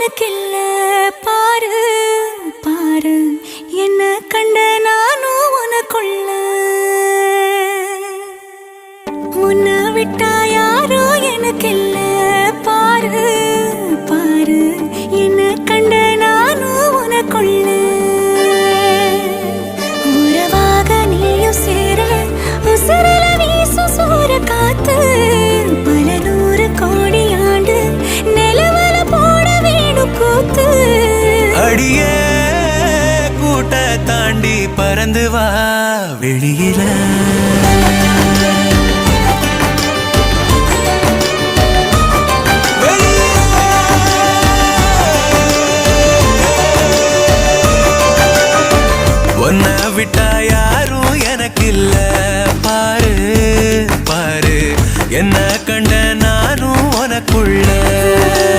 எனக்கில்ல பாரு பாரு என்ன கண்ட நானும் உனக்குள்ள உன்னை விட்டா யாரோ எனக்கில்ல பாரு பாரு என்ன கண்ட நானும் உனக்குள்ள உறவாக நீயும் சேர உசுரல வீசு சூற காத்து பல நூறு கோடி ஆண்டு நிலவல போட வேணும் கூத்து அடியே கூட்ட தாண்டி பறந்து வா வெளியில